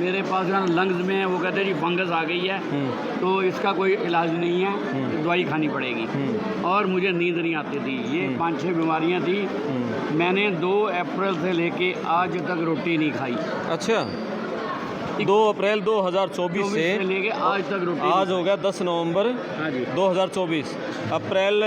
मेरे पास जो है लंग्स में वो कहते हैं जी फंगस आ गई है, तो इसका कोई इलाज नहीं है, दवाई खानी पड़ेगी। और मुझे नींद नहीं आती थी। ये 5-6 बीमारियां थी। मैंने 2 अप्रैल से लेके आज तक रोटी नहीं खाई। अच्छा, 2 अप्रैल 2024 से लेके आज तक रोटी। आज हो गया 10 नवंबर हाँ जी, 2024। अप्रैल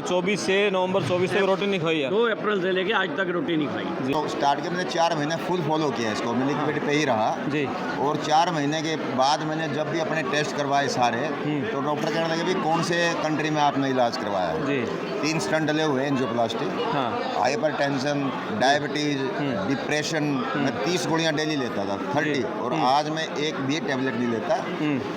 24 से नवंबर 24 तक रोटी नहीं खाई है। 2 अप्रैल से लेके आज तक रोटी नहीं खाई। तो स्टार्ट के मैंने 4 महीने फुल फॉलो किया इसको, मैं लिक्विड पे ही रहा जी। और 4 महीने के बाद मैंने जब भी अपने टेस्ट करवाए सारे, तो डॉक्टर कहने लगे भी कौन से कंट्री में आपने इलाज करवाया है। जी। 3 स्टंट डले हुए हैं, एंजियोप्लास्टी, हाँ। Hyper tension, diabetes, depression. मैं 30 गोलियां डेली लेता था, 30, और आज मैं एक भी टैबलेट नहीं लेता।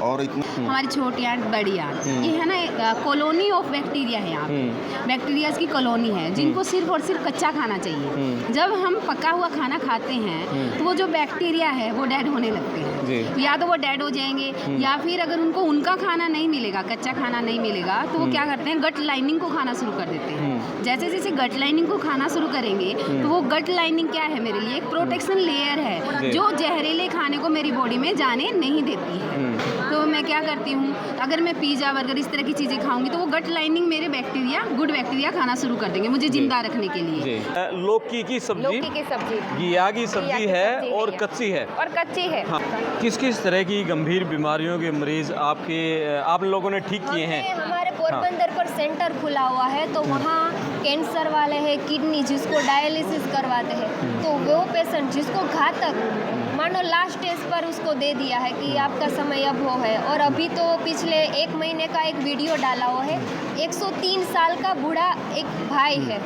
और इतना हमारी छोटी आंट बड़ी आंट, ये है ना कॉलोनी ऑफ बैक्टीरिया है यहाँ पे। बैक्टीरियाज की कॉलोनी है जिनको सिर्फ और सिर्फ कच्चा खाना चाहिए। जब हम पका हुआ खाना खाते हैं तो वो जो बैक्टीरिया है वो डेड होने लगते हैं। या तो वो डेड हो जाएंगे, या फिर अगर उनको उनका खाना नहीं मिलेगा, कच्चा खाना नहीं मिलेगा, तो वो क्या करते हैं, गट लाइनिंग को खाना शुरू कर देते हैं। जैसे जैसे गट लाइनिंग को खाना शुरू करेंगे तो वो गट लाइनिंग क्या है मेरे लिए, एक प्रोटेक्शन लेयर है जो जहरीले खाने को मेरी बॉडी में जाने नहीं देती है। तो मैं क्या करती हूँ, अगर मैं पिज़्ज़ा बर्गर इस तरह की चीज़ें खाऊंगी तो वो गट लाइनिंग मेरे बैक्टीरिया, गुड बैक्टीरिया खाना शुरू कर देंगे मुझे जिंदा रखने के लिए। लौकी की सब्जी, लौकी की सब्जी, घिया की सब्जी है और कच्ची है। और कच्ची है। हाँ। किस किस तरह की गंभीर बीमारियों के मरीज आप लोगों ने ठीक किए हैं? हमारे पोरबंदर पर सेंटर खुला हुआ है, तो वहाँ कैंसर वाले हैं, किडनी जिसको डायलिसिस करवाते हैं, तो वो पेशेंट जिसको घातक मानो लास्ट स्टेज पर उसको दे दिया है कि आपका समय अब वो है। और अभी तो पिछले 1 महीने का एक वीडियो डाला हुआ है, 103 साल का बूढ़ा एक भाई है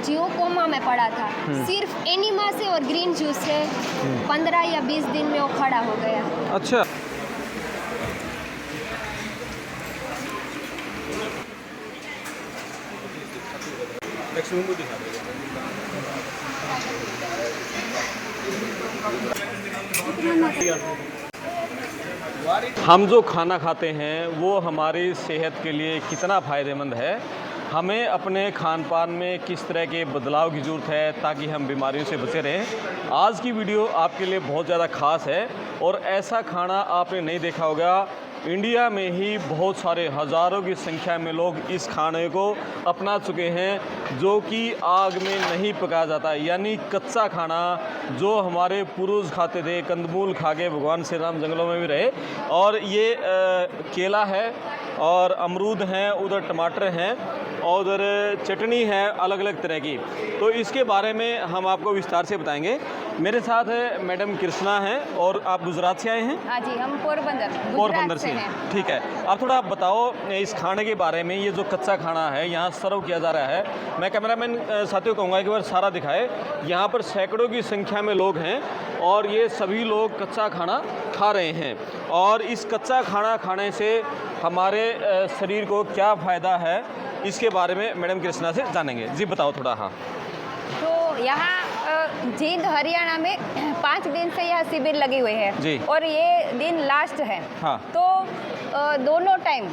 जो कोमा में पड़ा था, सिर्फ एनिमा से और ग्रीन जूस से 15 या 20 दिन में वो खड़ा हो गया। अच्छा। हम जो खाना खाते हैं वो हमारी सेहत के लिए कितना फ़ायदेमंद है, हमें अपने खान पान में किस तरह के बदलाव की ज़रूरत है ताकि हम बीमारियों से बचे रहें। आज की वीडियो आपके लिए बहुत ज़्यादा ख़ास है और ऐसा खाना आपने नहीं देखा होगा। इंडिया में ही बहुत सारे हज़ारों की संख्या में लोग इस खाने को अपना चुके हैं जो कि आग में नहीं पकाया जाता, यानी कच्चा खाना जो हमारे पूर्वज खाते थे, कंदमूल खा के भगवान श्री राम जंगलों में भी रहे। और ये केला है और अमरूद हैं, उधर टमाटर हैं और उधर चटनी है अलग अलग तरह की। तो इसके बारे में हम आपको विस्तार से बताएंगे। मेरे साथ मैडम कृष्णा हैं और आप गुजरात से आए हैं? हाँ जी, हम पोरबंदर से हैं। ठीक है, आप थोड़ा बताओ इस खाने के बारे में। ये जो कच्चा खाना है यहाँ सर्व किया जा रहा है, मैं कैमरामैन साथियों कहूँगा एक बार सारा दिखाए। यहाँ पर सैकड़ों की संख्या में लोग हैं और ये सभी लोग कच्चा खाना खा रहे हैं। और इस कच्चा खाना खाने से हमारे शरीर को क्या फ़ायदा है, इसके बारे में मैडम कृष्णा से जानेंगे। जी बताओ थोड़ा। हाँ, तो यहाँ जींद हरियाणा में 5 दिन से यह शिविर लगी हुई है जी। और ये दिन लास्ट है। हाँ। तो दोनों टाइम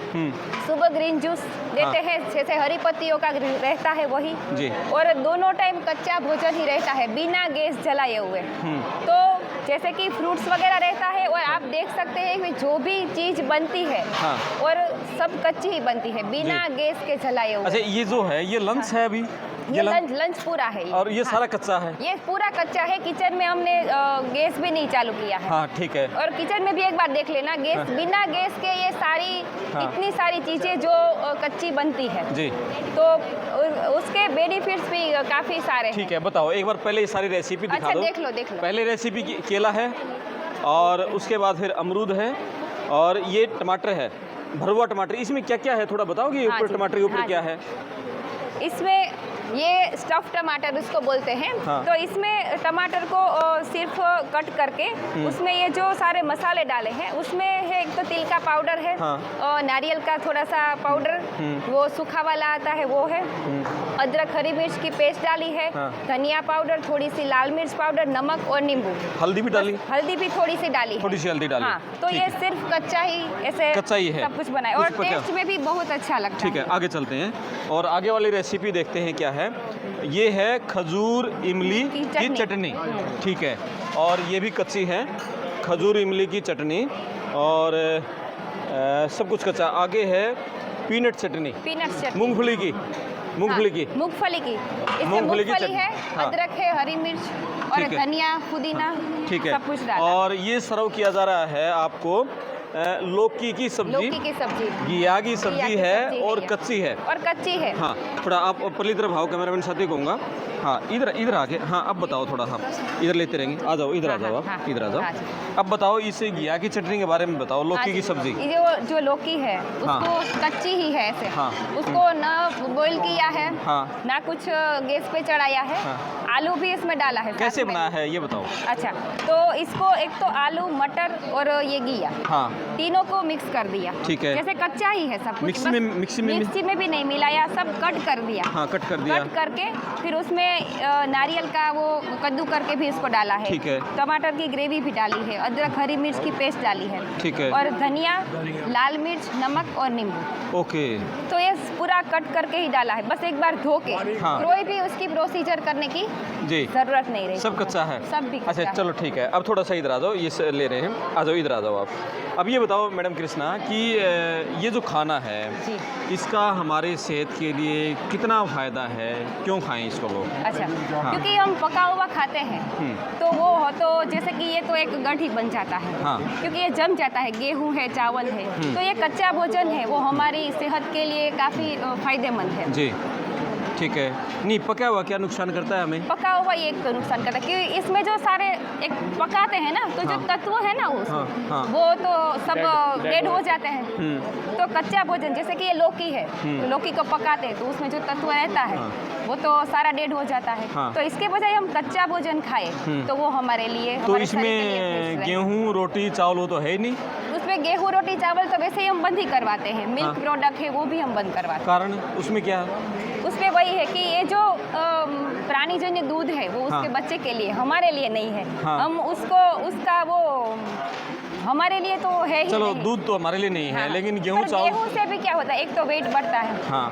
सुबह ग्रीन जूस देते हैं, जैसे हरी पत्तियों का रहता है वही जी। और दोनों टाइम कच्चा भोजन ही रहता है बिना गैस जलाए हुए। तो जैसे कि फ्रूट्स वगैरह रहता है और आप देख सकते हैं कि जो भी चीज़ बनती है हाँ। और सब कच्ची ही बनती है बिना गैस के जलाए हुए। अच्छा, ये जो है ये लंच है अभी? ये लंच पूरा है और ये सारा कच्चा है? ये पूरा कच्चा है। किचन में हमने गैस भी नहीं चालू किया है। हाँ, ठीक है। और किचन में भी एक बार देख लेना, गैस बिना गैस के ये सारी इतनी सारी चीज़ें जो कच्ची बनती है जी, तो उसके बेनिफिट्स भी काफ़ी सारे हैं। ठीक है, बताओ एक बार पहले ये सारी रेसिपी दिखा अच्छा, दो। देख लो। पहले रेसिपी केला है और उसके बाद फिर अमरूद है और ये टमाटर है, भरवा टमाटर। इसमें क्या क्या है थोड़ा बताओगे? ऊपर टमाटर के ऊपर क्या है? इसमें ये स्टफ टमाटर उसको बोलते हैं। हाँ। तो इसमें टमाटर को सिर्फ कट करके उसमें ये जो सारे मसाले डाले हैं उसमें है, एक तो तिल का पाउडर है। हाँ। और नारियल का थोड़ा सा पाउडर, वो सूखा वाला आता है वो है। अदरक हरी मिर्च की पेस्ट डाली है। हाँ। धनिया पाउडर, थोड़ी सी लाल मिर्च पाउडर, नमक और नींबू। हल्दी भी डाली? हल्दी भी थोड़ी सी डाली है। थोड़ी सी हल्दी डाली। हाँ, तो ये सिर्फ कच्चा ही ऐसे कच्चा ही है, सब कुछ बनाए और टेस्ट में भी बहुत अच्छा लगता है। ठीक है, आगे चलते हैं और आगे वाली रेसिपी देखते हैं क्या है। ये है खजूर इमली की चटनी। ठीक है, और ये भी कच्ची है खजूर इमली की चटनी और सब कुछ कच्चा। आगे है पीनट चटनी, पीनट चटनी, मूंगफली की, मूंगफली की, मूंगफली की, इसमें मूंगफली की मूंगफली चटनी। है, हाँ। अदरक है, हरी मिर्च और ठीक है। धनिया, पुदीना, ठीक है। सब कुछ डाला। और ये सर्व किया जा रहा है आपको लौकी की सब्जी, लौकी की सब्जी, घिया की सब्जी घिया की है सब्जी और ये। कच्ची है। और कच्ची है। हाँ, थोड़ा आप पहली तरफ आओ, कैमरामैन साथी कहूँगा। हाँ, इधर आके, हाँ अब बताओ थोड़ा। हाँ, इधर लेते रहेंगे, आ जाओ, इधर आ जाओ, हाँ, आप इधर आ जाओ। हाँ जी। अब बताओ इस घिया की चटनी के बारे में बताओ, लौकी की सब्जी। ये जो लौकी है उसको कच्ची ही है ऐसे, हाँ। उसको ना बॉईल किया है, हाँ। ना कुछ गैस पे चढ़ाया है, हाँ। आलू भी इसमें डाला है। कैसे साथ में। बनाया है ये बताओ। अच्छा, तो इसको एक तो आलू, मटर और ये घिया, हाँ, तीनों को मिक्स कर दिया। ठीक है। जैसे कच्चा ही है सब कुछ, मिक्सी बस में मिक्सी में भी नहीं मिलाया, सब कट कर दिया। हाँ, कट कर दिया। कट करके फिर उसमें नारियल का वो कद्दू करके भी इसको डाला है। ठीक है। टमाटर की ग्रेवी भी डाली है, अदरक हरी मिर्च की पेस्ट डाली है। ठीक है। और धनिया, लाल मिर्च, नमक और नींबू। ओके, तो ये पूरा कट करके ही डाला है, बस एक बार धो के। हाँ। कोई भी उसकी प्रोसीजर करने की जी, जरूरत नहीं रही। सब कच्चा है। सब भी कच्चा अच्छा, है। चलो ठीक है। अब थोड़ा सा इधर आ जाओ, ये ले रहे हैं, आ जाओ, इधर आ जाओ आप। अब ये बताओ मैडम कृष्णा कि ये जो खाना है जी। इसका हमारे सेहत के लिए कितना फ़ायदा है, क्यों खाएं इसको लोग? अच्छा, हाँ। क्योंकि हम पका हुआ खाते हैं तो वो हो तो जैसे कि ये तो एक गढ़ी बन जाता है। हाँ। क्योंकि ये जम जाता है, गेहूं है, चावल है, तो ये कच्चा भोजन है, वो हमारी सेहत के लिए काफ़ी फायदेमंद है। जी, ठीक है। नहीं, पका हुआ क्या नुकसान करता है हमें? पका हुआ ये एक तो नुकसान करता है कि इसमें जो सारे एक पकाते हैं ना, तो जो हाँ। तत्व है ना हाँ, हाँ। वो तो सब डेड हो जाते हैं। तो कच्चा भोजन जैसे कि ये लौकी है, तो लौकी को पकाते हैं तो उसमें जो तत्व रहता है हाँ। वो तो सारा डेड हो जाता है। हाँ। तो इसके बजाय हम कच्चा भोजन खाएं तो वो हमारे लिए, तो हमारे शरीर के लिए इसमें बेस्ट रहेगा। गेहूँ, रोटी, चावल वो तो है ही नहीं। उसमें गेहूं, रोटी, चावल तो वैसे ही हम बंद ही करवाते हैं। मिल्क हाँ। प्रोडक्ट है वो भी हम बंद करवाते हैं। कारण उसमें क्या? उसमें वही है कि ये जो प्राणीजन्य दूध है वो उसके हाँ। बच्चे के लिए, हमारे लिए नहीं है। हाँ। हम उसको उसका वो हमारे लिए तो है ही चलो, नहीं। दूध तो हमारे लिए नहीं है, हाँ। लेकिन गेहूँ, पर चावल। गेहूं से भी क्या होता है, एक तो वेट बढ़ता है। हाँ,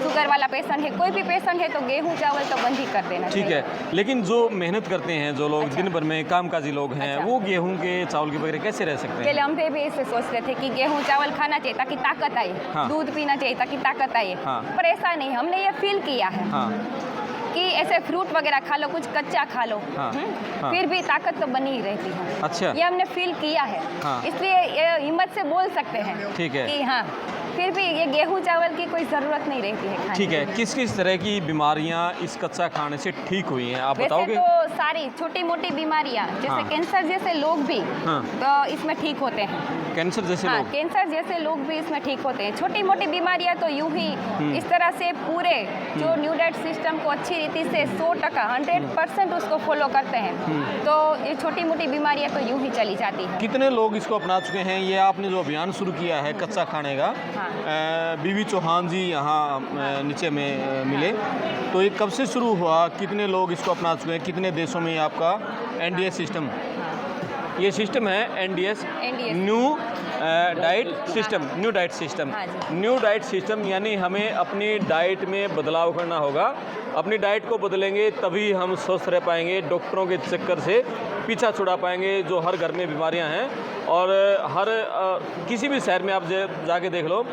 शुगर वाला पेशेंट है, कोई भी पेशेंट है तो गेहूं चावल तो बंद ही कर देना ठीक चाहिए। है। लेकिन जो मेहनत करते हैं, जो लोग अच्छा। दिन भर में कामकाजी लोग हैं, अच्छा। वो गेहूं के, चावल के बगैर कैसे रह सकते पहले हैं? हम भी ऐसे सोचते थे कि गेहूं चावल खाना चाहिए ताकि ताकत आए, हाँ। दूध पीना चाहिए ताकि ताकत आए। हाँ। पर ऐसा नहीं, हमने ये फील किया है हाँ, कि ऐसे फ्रूट वगैरह खा लो, कुछ कच्चा खा लो, हाँ। हाँ। फिर भी ताकत तो बनी ही रहती है। अच्छा। ये हमने फील किया है। हाँ। इसलिए ये हिम्मत से बोल सकते हैं ठीक है। कि हाँ, फिर भी ये गेहूं चावल की कोई ज़रूरत नहीं रहती है खाने ठीक है। की। किस किस तरह की बीमारियां इस कच्चा खाने से ठीक हुई हैं, आप वैसे बताओगे? तो सारी छोटी मोटी बीमारियां जैसे हाँ। कैंसर जैसे लोग भी हाँ। तो इसमें ठीक होते हैं। कैंसर जैसे हाँ, लोग? कैंसर जैसे लोग भी इसमें ठीक होते हैं। छोटी मोटी बीमारियां तो यूं ही इस तरह से पूरे जो न्यू डाइट सिस्टम को अच्छी रीति से 100% 100% उसको फॉलो करते हैं तो ये छोटी मोटी बीमारियां तो यूं ही चली जाती है। कितने लोग इसको अपना चुके हैं? ये आपने जो अभियान शुरू किया है कच्चा खाने का, हाँ। बीवी चौहान जी यहाँ नीचे में मिले, तो ये कब से शुरू हुआ? कितने लोग इसको अपना चुके हैं? कितने देशों में आपका एनडीएस सिस्टम, ये सिस्टम है NDS, new diet system, new diet system, हाँ जी। न्यू डाइट सिस्टम, यानी हमें अपनी डाइट में बदलाव करना होगा। अपनी डाइट को बदलेंगे तभी हम स्वस्थ रह पाएंगे, डॉक्टरों के चक्कर से पीछा छुड़ा पाएंगे जो हर घर में बीमारियां हैं। और हर किसी भी शहर में आप जाके देख लो,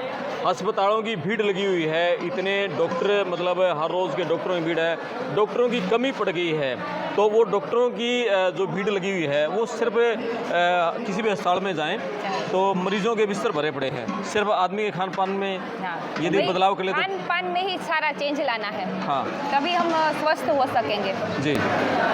अस्पतालों की भीड़ लगी हुई है, इतने डॉक्टर, मतलब हर रोज़ के डॉक्टरों की भीड़ है, डॉक्टरों की कमी पड़ गई है। तो वो डॉक्टरों की जो भीड़ लगी हुई है वो सिर्फ किसी भी अस्पताल में जाएं तो मरीजों के बिस्तर भरे पड़े हैं। सिर्फ आदमी के खान पान में यदि भाई, बदलाव कर ले तो खान पान में ही सारा चेंज लाना है, हाँ तभी हम स्वस्थ हो सकेंगे। जी,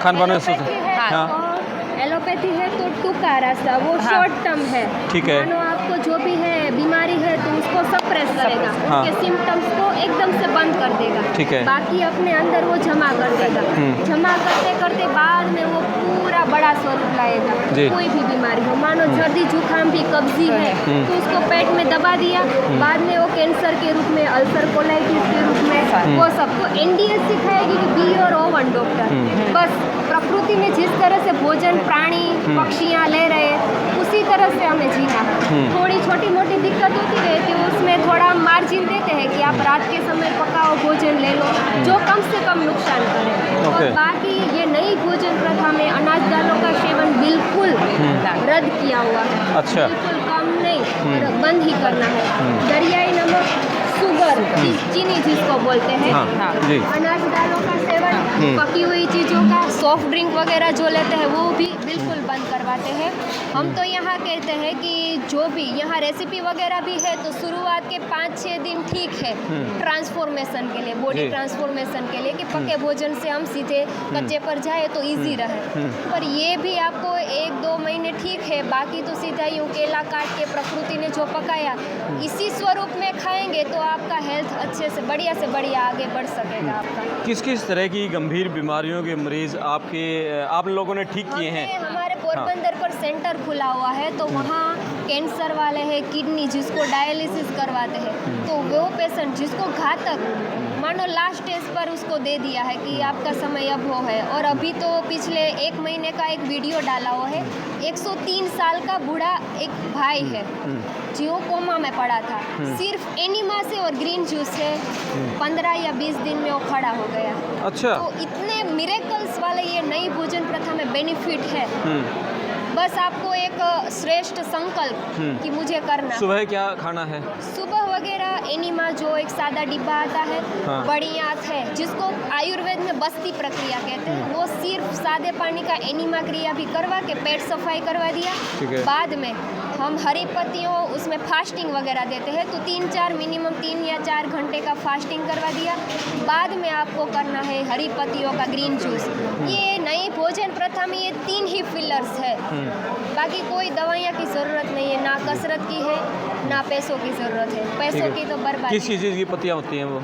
खान पान में एलोपैथी है, हाँ एलोपैथी है तो टूका रास्ता, वो शॉर्ट टर्म है। ठीक है। मानो आपको जो भी है बीमारी है तो उसको सप्रेस करेगा, हाँ। उसके सिम्टम्स को एकदम से बंद कर देगा। ठीक है। बाकी अपने अंदर वो जमा कर देगा। जमा करते करते बाद में वो पूरा बड़ा स्वरूप लाएगा। जी। कोई भी बीमारी हो, मानो सर्दी जुकाम भी, कब्जी है तो उसको पेट में दबा दिया, बाद में वो कैंसर के रूप में, अल्सर कोलाइटिस के रूप में, वो सब। तो एनडीएस सिखाएगी कि बी योर ओवन डॉक्टर। बस प्रकृति में जिस तरह से भोजन प्राणी पक्षियाँ ले रहे हैं उसी तरह से हमें जीना है। थोड़ी छोटी मोटी दिक्कत होती रहती है, उसमें थोड़ा मार्जिन देते हैं कि आप रात के समय पकाओ भोजन ले लो जो कम से कम नुकसान करे। ओके। और बाकी ये नई भोजन प्रथा में अनाज दालों का सेवन बिल्कुल रद्द किया हुआ है। अच्छा। बिल्कुल कम नहीं और बंद ही करना है। दरियाई नमक, शुगर, चीनी जिसको बोलते हैं, हाँ जी। अनाज दालों का सेवन, पकी हुई चीज़ों का, सॉफ्ट ड्रिंक वगैरह जो लेते हैं वो भी बिल्कुल बंद करवाते हैं। हम तो यहाँ कहते हैं कि जो भी यहाँ रेसिपी वगैरह भी है तो शुरुआत के 5-6 दिन ठीक है ट्रांसफॉर्मेशन के लिए, बॉडी जी। ट्रांसफॉर्मेशन के लिए कि पके भोजन से हम सीधे कच्चे पर जाए तो इजी रहे। पर ये भी आपको 1-2 महीने ठीक है, बाकी तो सीधा यूँ केला काट के प्रकृति ने जो पकाया इसी स्वरूप में खाएंगे तो आपका हेल्थ अच्छे से बढ़िया आगे बढ़ सकेगा आपका। किस किस तरह की गंभीर बीमारियों के मरीज आप लोगों ने ठीक किए हैं? हमारे पोरबंदर पर सेंटर खुला हुआ है तो वहाँ कैंसर वाले हैं, किडनी जिसको डायलिसिस करवाते हैं, तो वो पेशेंट जिसको घातक मानो लास्ट स्टेज पर उसको दे दिया है कि आपका समय अब वो है। और अभी तो पिछले 1 महीने का एक वीडियो डाला हुआ है, 103 साल का बूढ़ा एक भाई है जो कोमा में पड़ा था, सिर्फ एनिमा से और ग्रीन जूस से 15 या 20 दिन में वो खड़ा हो गया। अच्छा। तो इतने मिरेकल्स वाले ये नई भोजन प्रथा में बेनिफिट है। बस आपको एक श्रेष्ठ संकल्प कि मुझे करना। सुबह क्या खाना है? सुबह वगैरह एनिमा जो एक सादा डिब्बा आता है, हाँ। बड़ी आंत है जिसको आयुर्वेद में बस्ती प्रक्रिया कहते हैं, वो सिर्फ सादे पानी का एनिमा क्रिया भी करवा के पेट सफाई करवा दिया। ठीक है। बाद में हम हरी पत्तियों उसमें फास्टिंग वगैरह देते हैं तो 3-4 मिनिमम 3 या 4 घंटे का फास्टिंग करवा दिया। बाद में आपको करना है हरी पत्तियों का ग्रीन जूस। ये नई भोजन प्रथा में ये 3 ही फिलर्स है, बाकी कोई दवाइयाँ की ज़रूरत नहीं है, ना कसरत की है ना पैसों की ज़रूरत है। पैसों की तो बर्बादी। किस चीज़ की पत्तियाँ होती हैं वो?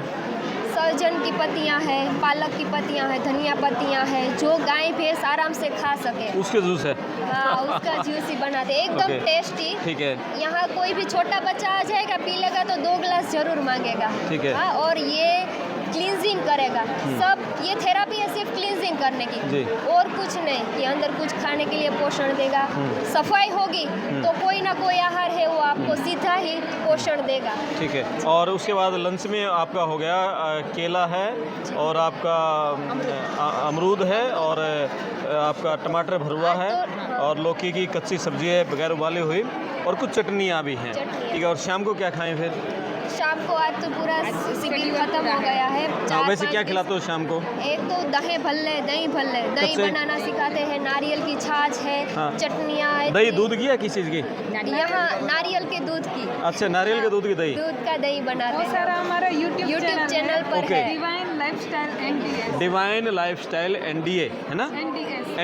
सहजन की पत्तियां हैं, पालक की पत्तियां हैं, धनिया पत्तियां हैं, जो गाय भैंस आराम से खा सके। उसके जूस है? हाँ, उसका जूस ही बनाते हैं, एकदम ओके। टेस्टी। ठीक है। यहाँ कोई भी छोटा बच्चा आ जाएगा, पी लेगा तो 2 गिलास जरूर मांगेगा। ठीक है। हाँ, और ये क्लींजिंग करेगा। सब ये थेरापी है सिर्फ क्लींजिंग करने जी। की, और कुछ नहीं कि अंदर कुछ खाने के लिए पोषण देगा। सफाई होगी तो कोई ना कोई आहार है वो आपको सीधा ही पोषण देगा। ठीक है। और उसके बाद लंच में आपका हो गया केला है और आपका अमरूद है और आपका टमाटर भरुआ है और लौकी की कच्ची सब्जी है बगैर उबाली हुई और कुछ चटनियाँ भी हैं। चटनियाँ। ठीक है। और शाम को क्या खाएं फिर? शाम को आज तो पूरा शिड्यूल खत्म हो गया है। हाँ, 4-5 वैसे क्या खिलाते हो शाम को? एक तो दही भल्ले, दही कच्चे? बनाना सिखाते हैं, नारियल की छाछ है, हाँ। चटनियाँ। दही दूध की या किस चीज़ की? यहाँ नारियल के दूध की। अच्छा, नारियल के दूध की दही। दूध का दही बनाते वो हैं। सारा हमारा यूट्यूब चैनल पर ओके। है। Divine lifestyle NDS divine lifestyle NDA है ना?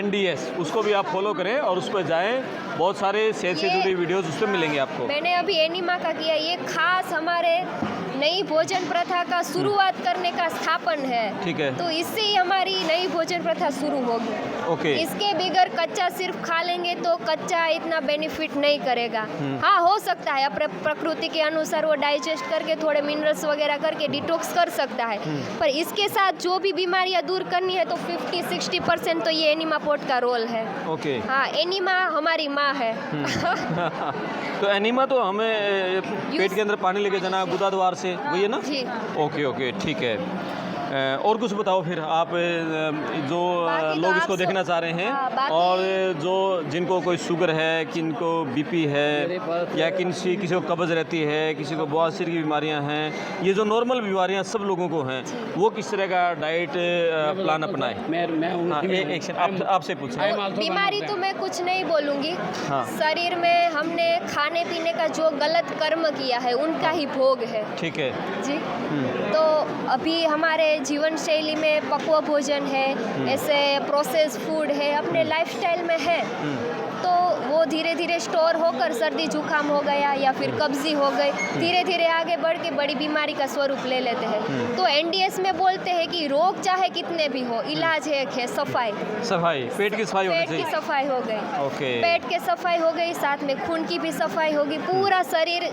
NDS, उसको भी आप फॉलो करें और उस पर जाएं, बहुत सारे सेहत से जुड़ी वीडियोस उस पर मिलेंगे आपको। मैंने अभी एनिमा का किया, ये खास हमारे नई भोजन प्रथा का शुरुआत करने का स्थापन है। ठीक है। तो इससे ही हमारी नई भोजन प्रथा शुरू होगी। ओके। इसके बगैर कच्चा सिर्फ खा लेंगे तो कच्चा इतना बेनिफिट नहीं करेगा। हाँ, हो सकता है प्रकृति के अनुसार वो डाइजेस्ट करके थोड़े मिनरल्स वगैरह करके डिटॉक्स कर सकता है, पर इसके साथ जो भी बीमारियां दूर करनी है तो 50-60% तो ये एनिमा पोट का रोल है। ओके। हाँ, एनिमा हमारी माँ है। तो एनिमा तो हमें पेट के अंदर पानी लेके जाना गुदा द्वार से, वही है ना? जी। ओके ओके, ठीक है। और कुछ बताओ फिर आप, जो बाकी तो लोग आप इसको देखना चाह रहे हैं, हाँ, बाकी- और जो जिनको कोई शुगर है, किनको BP है या किसी को कब्ज़ रहती है, किसी को बवासीर की बीमारियां हैं, ये जो नॉर्मल बीमारियां सब लोगों को हैं, वो किस तरह का डाइट प्लान अपनाएं? मैं हूँ हाँ, उसी में एक हूँ। आपसे पूछें। बीमारी तो मैं कुछ नहीं बोलूँगी। हाँ। शरीर में हमने खाने पीने का जो गलत कर्म किया है उनका ही भोग है। ठीक है। जी। तो अभी हमारे जीवन शैली में पक्व भोजन है, ऐसे प्रोसेस फूड है, अपने लाइफस्टाइल में है, तो वो धीरे धीरे स्टोर होकर सर्दी जुकाम हो गया या फिर कब्जी हो गई, धीरे धीरे आगे बढ़ के बड़ी बीमारी का स्वरूप ले लेते हैं। तो NDS में बोलते हैं कि रोग चाहे कितने भी हो, इलाज है, एक है सफाई। सफाई, पेट की सफाई होनी पेट की चाहिए। सफाई हो गई, ओके। पेट की सफाई हो गई, साथ में खून की भी सफाई होगी, पूरा शरीर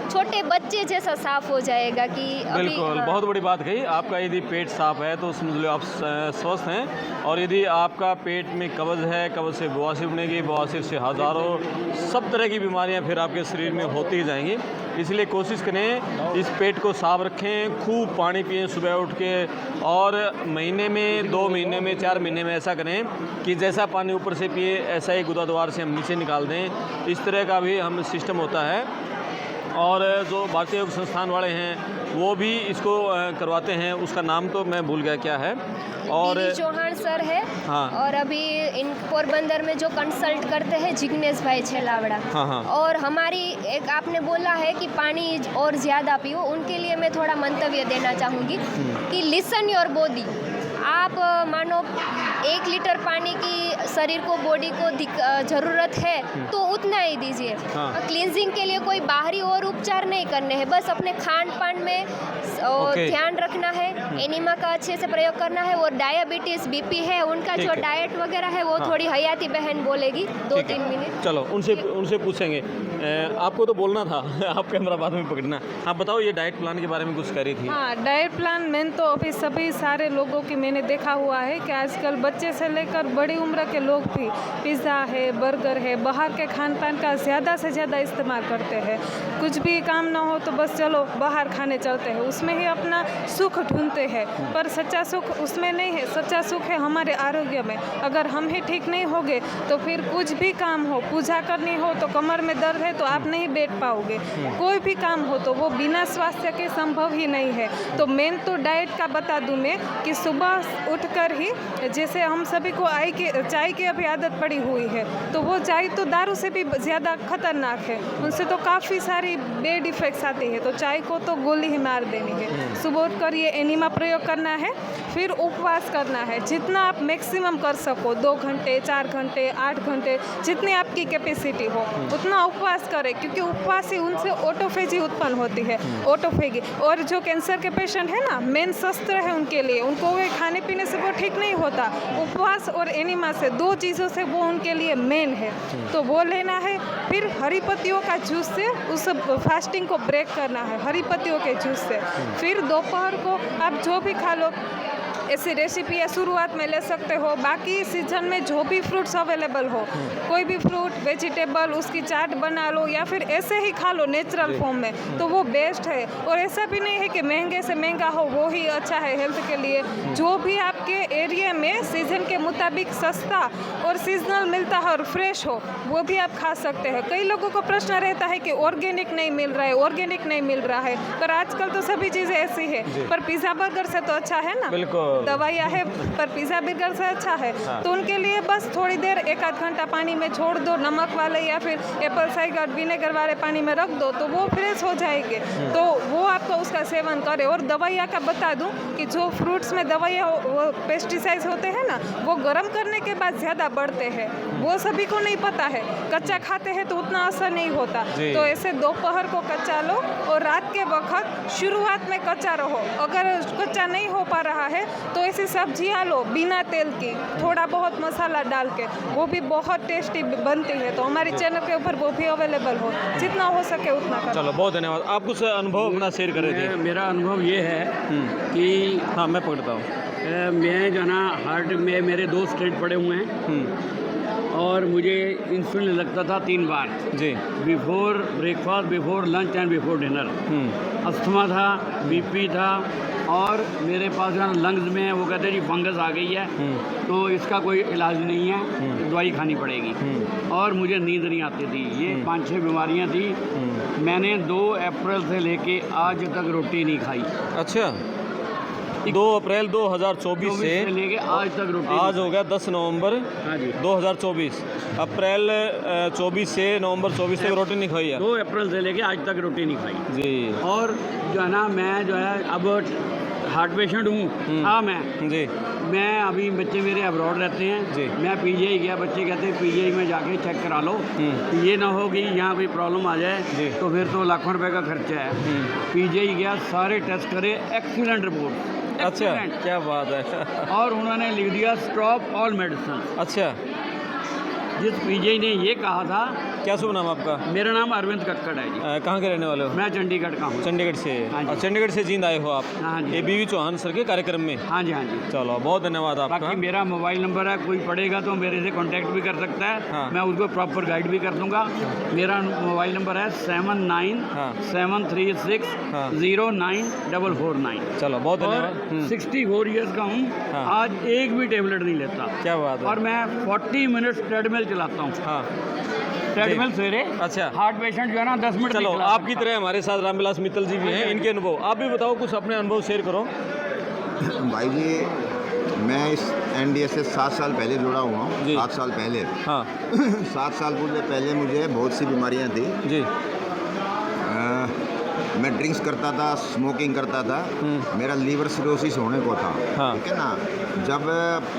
छोटे बच्चे जैसा साफ हो जाएगा कि अभी। बिल्कुल, हाँ। बहुत बड़ी बात कही आपका। यदि पेट साफ है तो समझ लो आप स्वस्थ हैं, और यदि आपका पेट में कब्ज़ है, कब्ज़ से बवासीर बनेगी, बवासीर से हज़ारों सब तरह की बीमारियां फिर आपके शरीर में होती ही जाएंगी। इसलिए कोशिश करें इस पेट को साफ रखें, खूब पानी पिएं सुबह उठ के, और महीने में 2 महीने में 4 महीने में ऐसा करें कि जैसा पानी ऊपर से पिए ऐसा ही गुदाद्वार से हम नीचे निकाल दें। इस तरह का भी हम सिस्टम होता है। और जो भारतीय योग संस्थान वाले हैं वो भी इसको करवाते हैं, उसका नाम तो मैं भूल गया क्या है। और चौहान सर है। हाँ। और अभी इन पोरबंदर में जो कंसल्ट करते हैं जिग्नेश भाई छेलावड़ा। हाँ हाँ। और हमारी एक आपने बोला है कि पानी और ज़्यादा पियो, उनके लिए मैं थोड़ा मंतव्य देना चाहूँगी कि लिसन योर बॉडी। आप मानो 1 लीटर पानी की शरीर को बॉडी को ज़रूरत है तो उतना ही दीजिए। हाँ। क्लींजिंग के लिए कोई बाहरी और उपचार नहीं करने हैं, बस अपने खान पान में ध्यान रखना है, एनिमा का अच्छे से प्रयोग करना है। और डायबिटीज़ बीपी है उनका जो डाइट वगैरह है वो थोड़ी हयाती बहन बोलेगी 2-3 मिनट। चलो उनसे पूछेंगे। आपको तो बोलना था आप कैमरा बाद में पकड़ना। आप बताओ ये डाइट प्लान के बारे में कुछ कह रही थी। हाँ, डाइट प्लान मैंने तो अभी सभी सारे लोगों की मैंने देखा हुआ है कि आजकल बच्चे से लेकर बड़ी उम्र के लोग भी पिज़्ज़ा है, बर्गर है, बाहर के खान पान का ज़्यादा से ज़्यादा इस्तेमाल करते हैं। कुछ भी काम ना हो तो बस चलो बाहर खाने चलते हैं, उसमें ही अपना सुख ढूंढते हैं। पर सच्चा सुख उसमें नहीं है, सच्चा सुख है हमारे आरोग्य में। अगर हम ही ठीक नहीं होंगे तो फिर कुछ भी काम हो, पूजा करनी हो तो कमर में दर्द है तो आप नहीं बैठ पाओगे। कोई भी काम हो तो वो बिना स्वास्थ्य के संभव ही नहीं है। तो मेन तो डाइट का बता दूं मैं कि सुबह उठकर ही, जैसे हम सभी को चाय की अभी आदत पड़ी हुई है, तो वो चाय तो दारू से भी ज़्यादा खतरनाक है, उनसे तो काफ़ी सारी बेड इफ़ेक्ट्स आती है। तो चाय को तो गोली ही मार देनी है। सुबह उठकर ये एनिमा प्रयोग करना है, फिर उपवास करना है जितना आप मैक्सिमम कर सको, 2 घंटे 4 घंटे 8 घंटे जितनी आपकी कैपेसिटी हो उतना उपवास करें, क्योंकि उपवास ही उनसे ऑटोफेजी उत्पन्न होती है। ऑटोफेगी और जो कैंसर के पेशेंट है ना, मेन शस्त्र है उनके लिए, उनको वे खाने पीने से वो ठीक नहीं होता। उपवास और एनिमा से 2 चीज़ों से वो उनके लिए मेन है, तो वो लेना है। फिर हरी पत्तियों का जूस से उस फास्टिंग को ब्रेक करना है, हरी पत्तियों के जूस से। फिर दोपहर को आप जो भी खा लो, ऐसी रेसिपी या शुरुआत में ले सकते हो। बाकी सीजन में जो भी फ्रूट्स अवेलेबल हो, कोई भी फ्रूट वेजिटेबल उसकी चाट बना लो या फिर ऐसे ही खा लो नेचुरल फॉर्म में, तो वो बेस्ट है। और ऐसा भी नहीं है कि महंगे से महंगा हो वो ही अच्छा है हेल्थ के लिए। जो भी आपके एरिया में सीजन के मुताबिक सस्ता और सीजनल मिलता है और फ्रेश हो वो भी आप खा सकते हैं। कई लोगों को प्रश्न रहता है कि ऑर्गेनिक नहीं मिल रहा है, ऑर्गेनिक नहीं मिल रहा है, पर आजकल तो सभी चीज़ें ऐसी है। पर पिज़्ज़ा बर्गर से तो अच्छा है ना, बिल्कुल दवाइयाँ है, पर पिज़्ज़ा बर्गर से अच्छा है। हाँ। तो उनके लिए बस थोड़ी देर 1-8 घंटा पानी में छोड़ दो, नमक वाले या फिर एप्पल साइडर विनेगर वाले पानी में रख दो तो वो फ्रेश हो जाएंगे। तो वो आपको उसका सेवन करें। और दवाइयाँ का बता दूं कि जो फ्रूट्स में दवाइयाँ वो पेस्टिसाइड्स होते हैं ना, वो गर्म करने के बाद ज़्यादा बढ़ते हैं, वो सभी को नहीं पता है। कच्चा खाते हैं तो उतना असर नहीं होता। तो ऐसे दोपहर को कच्चा लो और रात के वक्त शुरुआत में कच्चा रहो। अगर कच्चा नहीं हो पा रहा है तो ऐसी सब्जियां लो बिना तेल की, थोड़ा बहुत मसाला डाल के, वो भी बहुत टेस्टी बनती है। तो हमारे चैनल के ऊपर वो भी अवेलेबल हो, जितना हो सके उतना करो। चलो बहुत धन्यवाद। आप कुछ अनुभव अपना शेयर कर रहे थे। मेरा अनुभव ये है कि हाँ मैं पकड़ता हूँ। मैं जो ना हार्ट में मेरे 2 स्टेंट पड़े हुए हैं और मुझे इंसुलिन लगता था 3 बार जी, before breakfast, before lunch and before dinner. Asthma था, बीपी था और मेरे पास जो है लंग्स में वो कहते हैं जी फंगस आ गई है, तो इसका कोई इलाज नहीं है, दवाई खानी पड़ेगी। और मुझे नींद नहीं आती थी। ये 5-6 बीमारियां थी। मैंने 2 अप्रैल से लेके आज तक रोटी नहीं खाई। अच्छा, 2 अप्रैल 2024 से लेके आज तक रोटी आज हो गया 10 नवंबर हाँ जी 2024। अप्रैल 24 से नवंबर 24 तक रोटी नहीं खाई है। 2 अप्रैल से लेके आज तक रोटी नहीं खाई जी। और जो है ना मैं जो है अब हार्ट पेशेंट हूँ। हाँ मैं अभी बच्चे मेरे अब्रॉड रहते हैं जी। मैं पीजीआई गया, बच्चे कहते हैं पीजीआई में जाके चेक करा लो, ये ना हो कि यहाँ कोई प्रॉब्लम आ जाए तो फिर तो लाखों रुपए का खर्चा है। पीजीआई गया, सारे टेस्ट करे, एक्सीलेंट रिपोर्ट। अच्छा, क्या बात है। और उन्होंने लिख दिया स्टॉप ऑल मेडिसिन। अच्छा, जिस पीजे ने ये कहा था। क्या शुभ नाम आपका? मेरा नाम अरविंद कक्कड़ है जी। कहाँ के रहने वाले हो? मैं चंडीगढ़ का हूँ। चंडीगढ़ से? हाँ जी। और चंडीगढ़ से जींद आए हो आप? हाँ जी। ये बीवी चौहान सर के कार्यक्रम में? हाँ जी, हाँ जी। चलो, बहुत धन्यवाद आपका। बाकी मेरा मोबाइल नंबर है, कोई पड़ेगा तो मेरे से कांटेक्ट भी कर सकता है। हाँ। मैं उसको प्रॉपर गाइड भी कर दूंगा। मेरा मोबाइल नंबर है 7973609449। चलो, बहुत और धन्यवाद। 64 ईयर्स का हूँ। हाँ। आज एक भी टेबलेट नहीं लेता। क्या बात है। और मैं 40 मिनट ट्रेडमिल चलाता हूँ। हाँ, ट्रेडमिल सवेरे। अच्छा। हार्ट पेशेंट जो है ना 10 मिनट चलो, नहीं चला आपकी सकता। तरह हमारे साथ रामविलास मित्तल जी भी हैं, इनके अनुभव आप भी बताओ, कुछ अपने अनुभव शेयर करो। भाई जी, मैं इस एनडीए से 7 साल पहले जुड़ा हुआ हूँ। जी। 7 साल पहले। हाँ 7 साल पहले मुझे बहुत सी बीमारियाँ थी। जी। मैं ड्रिंक्स करता था, स्मोकिंग करता था, मेरा लीवर सिरोसिस होने को था। हाँ। ठीक है ना। जब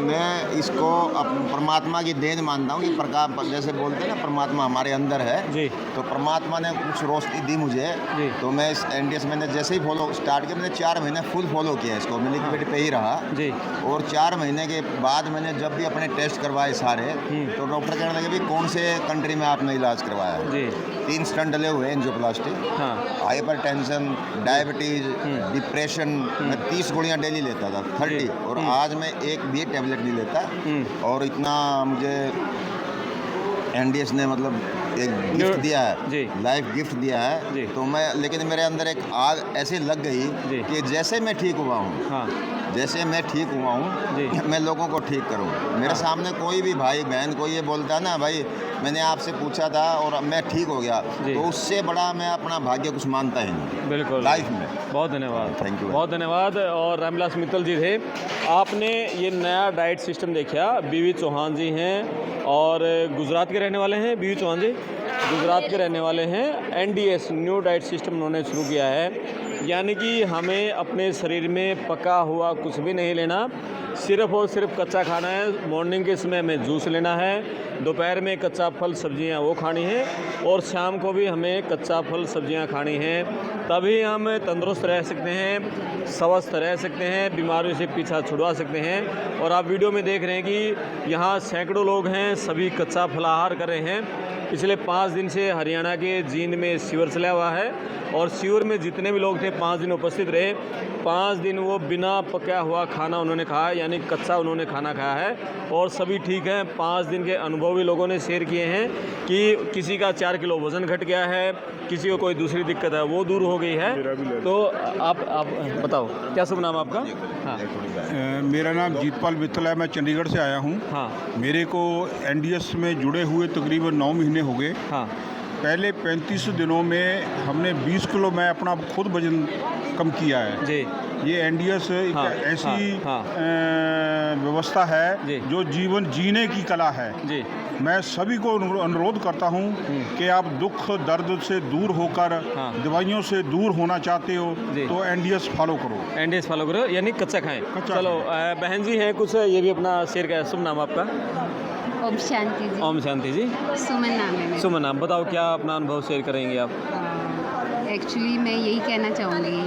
मैं इसको परमात्मा की देन मानता हूँ कि प्रकाश, जैसे बोलते हैं ना परमात्मा हमारे अंदर है जी। तो परमात्मा ने कुछ रोशनी दी मुझे। जी। तो मैं इस एनडीएस मैंने जैसे ही फॉलो स्टार्ट किया, मैंने 4 महीने फुल फॉलो किया इसको, मैं लिक्विड पे ही रहा। जी। और 4 महीने के बाद मैंने जब भी अपने टेस्ट करवाए सारे, तो डॉक्टर कहने लगे भी कौन से कंट्री में आपने इलाज करवाया है? जी। 3 स्टंट डले हुए हैं, एंजियोप्लास्टी, हाँ। Hypertension, diabetes, depression. मैं 30 गोलियां डेली लेता था, 30। और आज मैं एक भी टेबलेट नहीं लेता। और इतना मुझे एनडीएस ने मतलब एक गिफ्ट दिया जी। है, लाइफ गिफ्ट दिया जी। है। तो मैं, लेकिन मेरे अंदर एक आग ऐसे लग जी। गई कि जैसे मैं ठीक हुआ हूँ, हाँ जैसे मैं ठीक हुआ हूँ, जी। मैं लोगों को ठीक करूँ। मेरे सामने कोई भी भाई बहन कोई ये बोलता है ना, भाई मैंने आपसे पूछा था और मैं ठीक हो गया, जी। तो उससे बड़ा मैं अपना भाग्य कुछ मानता ही नहीं बिल्कुल लाइफ में। बहुत धन्यवाद। Thank you। बहुत धन्यवाद। और रामविलास मित्तल जी थे। आपने ये नया डाइट सिस्टम देखा। बीवी चौहान जी हैं और गुजरात के रहने वाले हैं। बीवी चौहान जी गुजरात के रहने वाले हैं। एनडीएस न्यू डाइट सिस्टम उन्होंने शुरू किया है, यानी कि हमें अपने शरीर में पका हुआ कुछ भी नहीं लेना, सिर्फ़ और सिर्फ कच्चा खाना है। मॉर्निंग के समय हमें जूस लेना है, दोपहर में कच्चा फल सब्जियां वो खानी है, और शाम को भी हमें कच्चा फल सब्जियां खानी हैं। तभी हम तंदुरुस्त रह सकते हैं, स्वस्थ रह सकते हैं, बीमारियों से पीछा छुड़वा सकते हैं। और आप वीडियो में देख रहे हैं कि यहाँ सैकड़ों लोग हैं, सभी कच्चा फलाहार कर रहे हैं। पिछले 5 दिन से हरियाणा के जींद में शिविर चला हुआ है, और शिविर में जितने भी लोग थे 5 दिन उपस्थित रहे। 5 दिन वो बिना पका हुआ खाना उन्होंने खाया, यानी कच्चा उन्होंने खाना खाया है, और सभी ठीक हैं। 5 दिन के अनुभव भी लोगों ने शेयर किए हैं कि किसी का 4 किलो वज़न घट गया है, किसी को कोई दूसरी दिक्कत है वो दूर हो गई है। तो आप बताओ, क्या शुभ नाम आपका? हाँ मेरा नाम जीतपाल मित्तल है, मैं चंडीगढ़ से आया हूँ। हाँ मेरे को एनडीएस में जुड़े हुए तकरीबन 9 महीने हो गए। हाँ पहले 35 दिनों में हमने 20 किलो मैं अपना खुद वजन कम किया है। जी। ये एनडीएस एक हाँ, ऐसी हाँ, व्यवस्था जी। है जो जीवन जीने की कला है। जी। मैं सभी को अनुरोध करता हूँ कि आप दुख दर्द से दूर होकर, हाँ। दवाइयों से दूर होना चाहते हो जी। तो एनडीएस फॉलो करो। एनडीएस फॉलो करो, यानी कच्चा खाएं। कच्चा चलो बहन जी हैं कुछ, ये भी अपना शेयर करें। शुभ नाम आपका? ओम शांति जी। ओम शांति जी। सुमन नाम है मेरा। सुमन नाम, बताओ क्या अपना अनुभव शेयर करेंगे आप? एक्चुअली मैं यही कहना चाहूँगी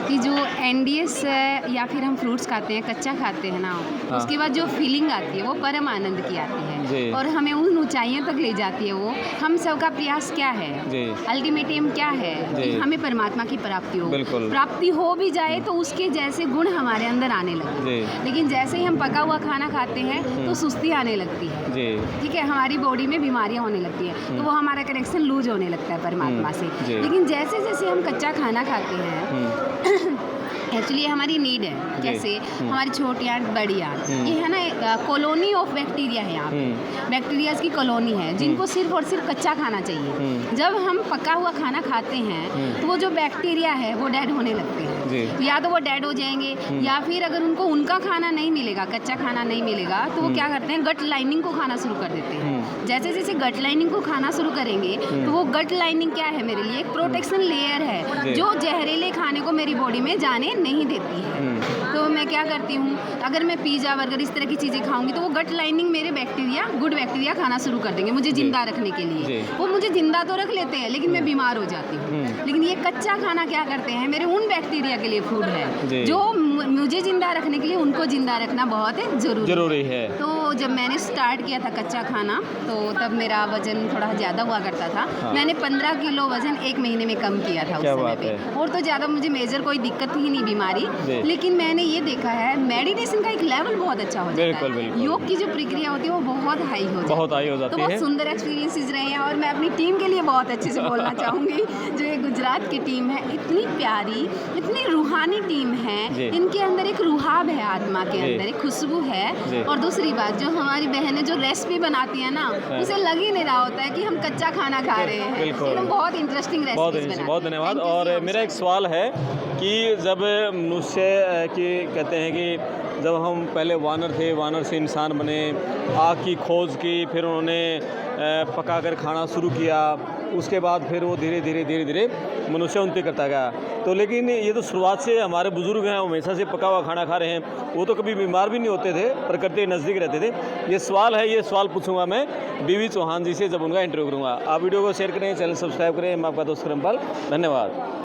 कि जो एनडीएस या फिर हम फ्रूट्स खाते हैं, कच्चा खाते हैं ना, हाँ। उसके बाद जो फीलिंग आती है वो परम आनंद की आती जी। है, और हमें उन ऊंचाइयों तक ले जाती है। वो हम सबका प्रयास क्या है, जी। अल्टीमेट एम क्या है जी। कि हमें परमात्मा की प्राप्ति हो। बिल्कुल। प्राप्ति हो भी जाए तो उसके जैसे गुण हमारे अंदर आने लगे, जी। लेकिन जैसे ही हम पका हुआ खाना खाते हैं तो सुस्ती आने लगती है। जी। ठीक है, हमारी बॉडी में बीमारियां होने लगती हैं, तो वो हमारा कनेक्शन लूज होने लगता है परमात्मा से। जी। लेकिन जैसे जैसे हम कच्चा खाना खाते हैं, एक्चुअली हमारी नीड है, कैसे हमारी छोटी आंत बड़ी आंत, ये है ना कॉलोनी ऑफ बैक्टीरिया है। यहाँ पे बैक्टीरियाज की कॉलोनी है जिनको सिर्फ और सिर्फ कच्चा खाना चाहिए। जब हम पका हुआ खाना खाते हैं तो वो जो बैक्टीरिया है वो डेड होने लगते हैं। या तो वो डेड हो जाएंगे, या फिर अगर उनको उनका खाना नहीं मिलेगा, कच्चा खाना नहीं मिलेगा, तो वो क्या करते हैं, गट लाइनिंग को खाना शुरू कर देते हैं। जैसे जैसे गट लाइनिंग को खाना शुरू करेंगे तो वो गट लाइनिंग क्या है मेरे लिए, एक प्रोटेक्शन लेयर है जो जहरीले खाने को मेरी बॉडी में जाने नहीं देती है। तो मैं क्या करती हूँ, अगर मैं पिज़्ज़ा बर्गर इस तरह की चीज़ें खाऊंगी तो वो गट लाइनिंग मेरे बैक्टीरिया, गुड बैक्टीरिया खाना शुरू कर देंगे मुझे जिंदा रखने के लिए। वो मुझे जिंदा तो रख लेते हैं लेकिन मैं बीमार हो जाती हूँ। लेकिन ये कच्चा खाना क्या करते हैं, मेरे उन बैक्टीरिया के लिए फूड है जो मुझे जिंदा रखने के लिए उनको जिंदा रखना बहुत जरूरी है। तो जब मैंने स्टार्ट किया था कच्चा खाना तो तब मेरा वज़न थोड़ा ज़्यादा हुआ करता था। मैंने 15 किलो वज़न 1 महीने में कम किया था उस क्या समय बात पे। है। और तो ज़्यादा मुझे मेजर कोई दिक्कत ही नहीं बीमारी, जी। लेकिन मैंने ये देखा है मेडिटेशन का एक लेवल बहुत अच्छा हो जाता बिल्कुल, है। बिल्कुल। योग की जो प्रक्रिया होती है वो बहुत हाई हो जाती है। बहुत हाई हो जाती तो बहुत है। सुंदर एक्सपीरियंसेस रहे हैं और मैं अपनी टीम के लिए बहुत अच्छे से बोलना चाहूँगी। जो ये गुजरात की टीम है, इतनी प्यारी, इतनी रूहानी टीम है। जी। इनके अंदर एक रुहाब है आत्मा के जी। अंदर, एक खुशबू जी। है। और दूसरी बात, जो हमारी बहनें जो रेसिपी बनाती हैं ना, उसे लग ही नहीं रहा होता है कि हम कच्चा खाना खा रहे हैं। बिल्कुल। एकदम बहुत इंटरेस्टिंग बहुत रेसिपीज बनाती हैं। बहुत धन्यवाद। Thank you और so much. मेरा एक सवाल है कि जब मनुष्य की कहते हैं कि जब हम पहले वानर थे, वानर से इंसान बने, आग की खोज की, फिर उन्होंने पकाकर खाना शुरू किया, उसके बाद फिर वो धीरे धीरे मनुष्य उन्नति करता गया। तो लेकिन ये तो शुरुआत से हमारे बुजुर्ग हैं, हमेशा से पका हुआ खाना खा रहे हैं, वो तो कभी बीमार भी नहीं होते थे, प्रकृति के नज़दीक रहते थे। ये सवाल पूछूंगा मैं बीवी चौहान जी से जब उनका इंटरव्यू करूँगा। आप वीडियो को शेयर करें, चैनल सब्सक्राइब करें। मैं आपका दोस्त करमपाल, धन्यवाद।